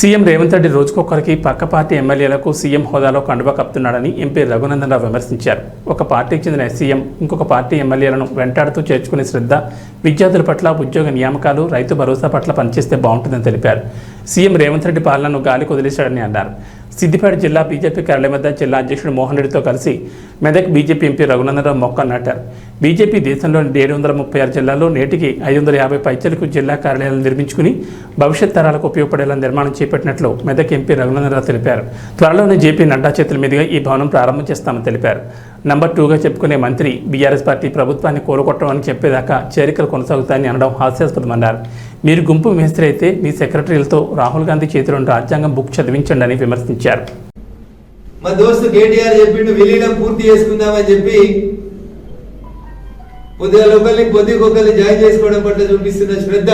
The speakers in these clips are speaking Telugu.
సీఎం రేవంత్ రెడ్డి రోజుకొకరికి పక్క పార్టీ ఎమ్మెల్యేలకు సీఎం హోదాలో కండువా కప్పుతున్నాడని ఎంపీ రఘునందన్ రావు విమర్శించారు. ఒక పార్టీకి చెందిన సీఎం ఇంకొక పార్టీ ఎమ్మెల్యేలను వెంటాడుతూ చేర్చుకునే శ్రద్ధ, విద్యార్థుల పట్ల ఉద్యోగ నియామకాలు, రైతు భరోసా పట్ల పనిచేస్తే బాగుంటుందని తెలిపారు. సీఎం రేవంత్ రెడ్డి పాలనను గాలికి వదిలేశాడని అన్నారు. సిద్దిపేట జిల్లా బీజేపీ కార్యాలయం వద్ద జిల్లా అధ్యక్షుడు మోహన్ రెడ్డితో కలిసి మెదక్ బీజేపీ ఎంపీ రఘునందన్ రావు మొక్కలు నాటారు. బీజేపీ దేశంలోని 736 జిల్లాల్లో నేటికి 550 పైచలకు జిల్లా కార్యాలయాలను నిర్మించుకుని భవిష్యత్ తరాలకు ఉపయోగపడేలా నిర్మాణం చేపట్టినట్లు మెదక్ ఎంపీ రఘునందన్ రావు తెలిపారు. త్వరలోనే జేపీ నడ్డా చేతుల మీదుగా ఈ భవనం ప్రారంభం చేస్తామని తెలిపారు. నంబర్ 2గా చెప్పుకునే మంత్రి బీఆర్ఎస్ పార్టీ ప్రభుత్వాన్ని కోలుకొట్టమని చెప్పేదాకా చేరికలు కొనసాగుతాయని అనడం హాస్యాస్పదమన్నారు. మీరు గుంపు మేస్త్రి అయితే మీ సెక్రటరీలతో రాహుల్ గాంధీ చేతిలోని రాజ్యాంగం బుక్ చదివించండి అని విమర్శించారు. మా దోస్తు కేటీఆర్ చెప్పిండు విలీనం పూర్తి చేసుకుందామని చెప్పి పొద్దుకొకరిని జాయిన్ చేసుకోవడం పట్ల చూపిస్తున్న శ్రద్ధ,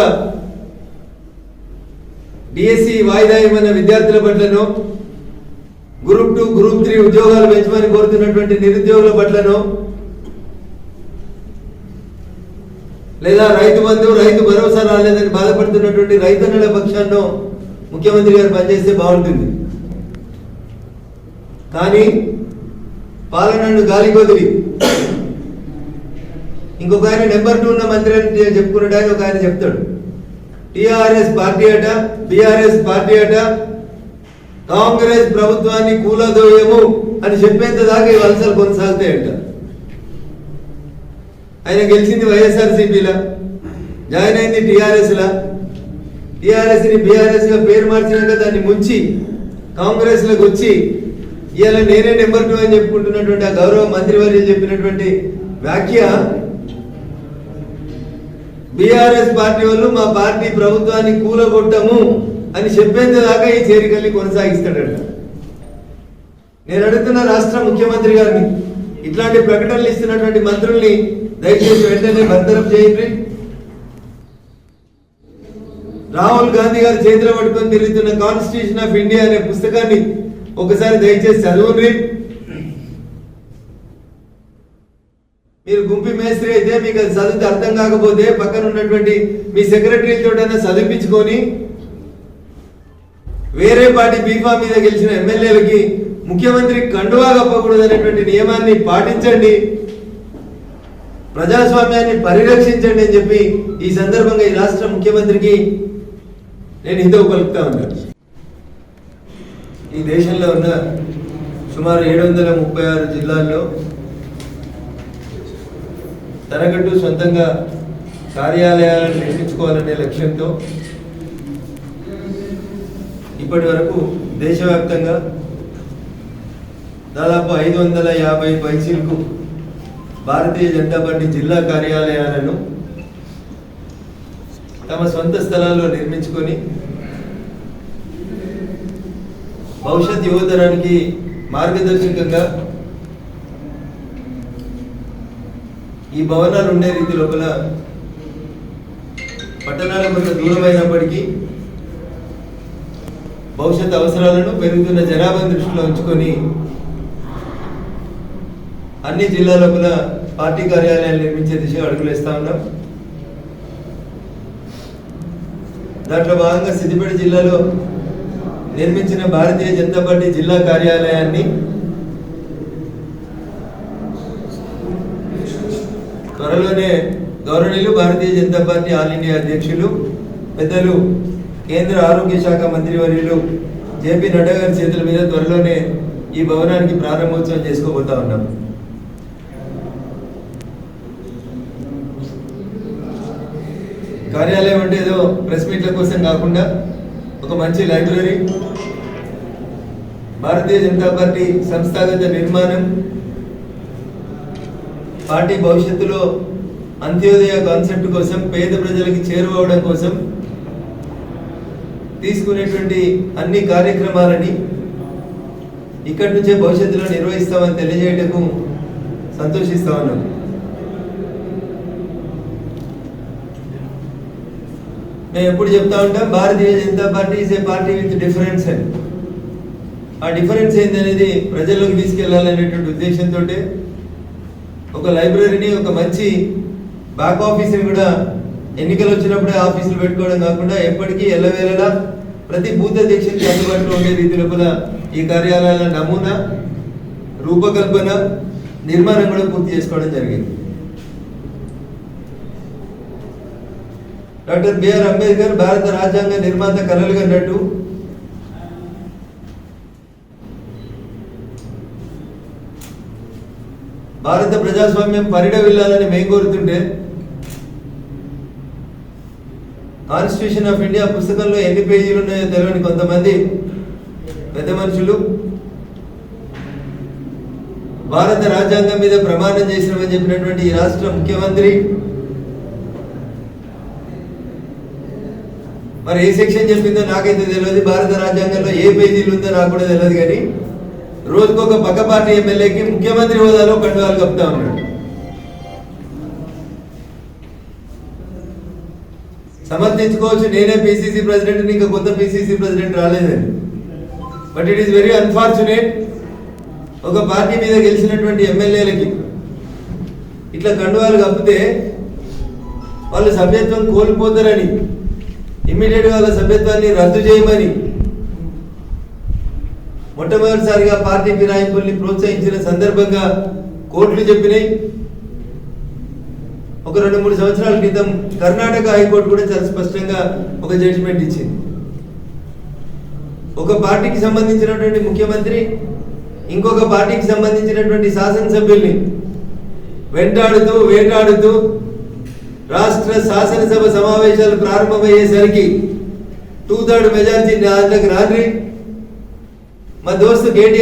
డిఎస్సి వాయిదా ఇవ్వన్న విద్యార్థుల పట్లను, గ్రూప్ 2, గ్రూప్ 3 ఉద్యోగాలు పెంచమని కోరుతున్నటువంటి నిరుద్యోగుల పట్లను, లేదా రైతు బంధు, రైతు భరోసా రాలేదని బాధపడుతున్నటువంటి రైతన్నుల పక్షాన్ని ముఖ్యమంత్రి గారు పనిచేస్తే బాగుంటుంది. కానీ పాలనను గాలి కొదిలి ఇంకొక ఆయన నెంబర్ 2 ఉన్న మంత్రి అని చెప్పుకున్నాడు. ఆయన ఒక ఆయన చెప్తాడు, టిఆర్ఎస్ పార్టీ అట, బిఆర్ఎస్ పార్టీ అట, కాంగ్రెస్ ప్రభుత్వాన్ని కూలదోయము అని చెప్పేంత దాకా ఈ వలసలు కొనసాగుతాయంట. ఆయన గెలిచింది వైఎస్ఆర్సీపీలా, జాయిన్ అయింది టిఆర్ఎస్లా. టిఆర్ఎస్ని బీఆర్ఎస్గా పేరు మార్చినాక దాన్ని ముంచి కాంగ్రెస్లోకి వచ్చి ఇవాళ నేనే నెంబర్ 2 అని చెప్పుకుంటున్నటువంటి ఆ గౌరవ మంత్రివర్యులు చెప్పినటువంటి వ్యాఖ్య, బీఆర్ఎస్ పార్టీ వాళ్ళు మా పార్టీ ప్రభుత్వాన్ని కూలగొట్టము అని చెప్పేంత దాకా ఈ చేరికల్ని కొనసాగిస్తాడట. నేను అడుగుతున్న రాష్ట్ర ముఖ్యమంత్రి గారిని, ఇట్లాంటి ప్రకటనలు ఇస్తున్నటువంటి మంత్రుల్ని దయచేసి వెంటనే బర్తరఫ్ చేయండి. రాహుల్ గాంధీ గారు చేతిలో పట్టుకొని తిరుగుతున్న కాన్స్టిట్యూషన్ ఆఫ్ ఇండియా అనే పుస్తకాన్ని ఒకసారి దయచేసి చదవండి. మీరు గుంపి మేస్త్రి అయితే మీకు అది చదివితే అర్థం కాకపోతే పక్కన ఉన్నటువంటి మీ సెక్రటరీలతో చదివించుకొని వేరే పార్టీ బీఫా మీద గెలిచిన ఎమ్మెల్యేలకి ముఖ్యమంత్రి కండువా కప్పకూడదు అనేటువంటి నియమాన్ని పాటించండి, ప్రజాస్వామ్యాన్ని పరిరక్షించండి అని చెప్పి ఈ సందర్భంగా ఈ రాష్ట్ర ముఖ్యమంత్రికి నేను హితవు పలుకుతా ఉన్నాను. ఈ దేశంలో ఉన్న సుమారు 736 జిల్లాల్లో తనకంటూ సొంతంగా కార్యాలయాలను నిర్మించుకోవాలనే లక్ష్యంతో ఇప్పటి వరకు దేశవ్యాప్తంగా దాదాపు 550 పైచీలకు భారతీయ జనతా పార్టీ జిల్లా కార్యాలయాలను తమ సొంత స్థలాల్లో నిర్మించుకొని భవిష్యత్ యువతరానికి మార్గదర్శకంగా ఈ భవనాలు ఉండే రీతి లోపల పట్టణాలకు కొంత దూరమైనప్పటికీ భవిష్యత్ అవసరాలను, పెరుగుతున్న జనాభాను దృష్టిలో ఉంచుకొని అన్ని జిల్లాల లోపల పార్టీ కార్యాలయాలు నిర్మించే దిశగా అడుగులేస్తా ఉన్నాం. దాంట్లో భాగంగా సిద్దిపేట జిల్లాలో నిర్మించిన భారతీయ జనతా పార్టీ జిల్లా కార్యాలయాన్ని త్వరలోనే గౌరవనీయులు భారతీయ జనతా పార్టీ ఆల్ ఇండియా అధ్యక్షులు పెద్దలు కేంద్ర ఆరోగ్య శాఖ మంత్రివర్యులు జేపీ నడ్డా గారి చేతుల మీద త్వరలోనే ఈ భవనానికి ప్రారంభోత్సవం చేసుకోబోతా ఉన్నాం. కార్యాలయం అంటే ఏదో ప్రెస్ మీట్ల కోసం కాకుండా ఒక మంచి లైబ్రరీ, భారతీయ జనతా పార్టీ సంస్థాగత నిర్మాణం, పార్టీ భవిష్యత్తులో అంత్యోదయ కాన్సెప్ట్ కోసం, పేద ప్రజలకి చేరువవడం కోసం తీసుకునేటువంటి అన్ని కార్యక్రమాలని ఇక్కడి నుంచే భవిష్యత్తులో నిర్వహిస్తామని తెలియజేయటకు సంతోషిస్తా ఉన్నాం. మేము ఎప్పుడు చెప్తా ఉంటాం, Bharatiya Janata party is a party with difference అని. ఆ డిఫరెన్స్ ఏందనేది ప్రజల్లోకి తీసుకెళ్లాలనేటువంటి ఉద్దేశంతో ఒక లైబ్రరీని, ఒక మంచి బ్యాక్ ఆఫీస్ని కూడా ఎన్నికలు వచ్చినప్పుడే ఆఫీసులు పెట్టుకోవడం కాకుండా ఎప్పటికీ ఎల్లవేళలా ప్రతి బూత్ అధ్యక్షునికి అందుబాటులో ఉండే రీతి లోపల ఈ కార్యాలయాల నమూనా రూపకల్పన నిర్మాణం కూడా పూర్తి చేసుకోవడం జరిగింది. డాక్టర్ బిఆర్ అంబేద్కర్ భారత రాజ్యాంగ నిర్మాత కలలుగా అన్నట్టు భారత ప్రజాస్వామ్యం పరిడవిల్లాలని మేము కోరుతుంటే కాన్స్టిట్యూషన్ ఆఫ్ ఇండియా పుస్తకంలో ఎన్ని పేజీలు ఉన్నాయో తెలియని కొంతమంది పెద్ద మనుషులు భారత రాజ్యాంగం మీద ప్రమాణం చేసినామని చెప్పినటువంటి ఈ రాష్ట్ర ముఖ్యమంత్రి మరి ఏ సెక్షన్ చెప్పిందో నాకైతే తెలియదు, భారత రాజ్యాంగంలో ఏ పేజీలు ఉందో నాకు కూడా తెలియదు. కానీ రోజుకొక పక్క పార్టీ ఎమ్మెల్యేకి ముఖ్యమంత్రి హోదాలో కండువాలు కప్పుతా ఉన్నాడు. సమర్థించుకోవచ్చు, నేనే పిసిసి ప్రెసిడెంట్, ఇంకా కొత్త పిసిసి ప్రెసిడెంట్ రాలేదని. But it is very unfortunate, ఒక పార్టీ మీద గెలిచినటువంటి ఎమ్మెల్యేలకి ఇట్లా కండువాలు కప్పితే వాళ్ళు సభ్యత్వం కోల్పోతారని ఇమ్మీడియట్గా వాళ్ళ సభ్యత్వాన్ని రద్దు చేయమని మొట్టమొదటిసారిగా పార్టీ ఫిరాయింపుల్ని ప్రోత్సహించిన సందర్భంగా కోర్టులు చెప్పినాయి. ఒక 2-3 సంవత్సరాల క్రితం కర్ణాటక హైకోర్టు కూడా చాలా స్పష్టంగా ఒక జడ్జిమెంట్ ఇచ్చింది. ఒక పార్టీకి సంబంధించినటువంటి ముఖ్యమంత్రి ఇంకొక పార్టీకి సంబంధించినటువంటి శాసనసభ్యుల్ని వేటాడుతూ రాష్ట్ర శాసనసభ సమావేశాలు ప్రారంభమయ్యేసరికి 2/3 మెజారిటీ రాత్రి మా దోస్తు కేటీఆర్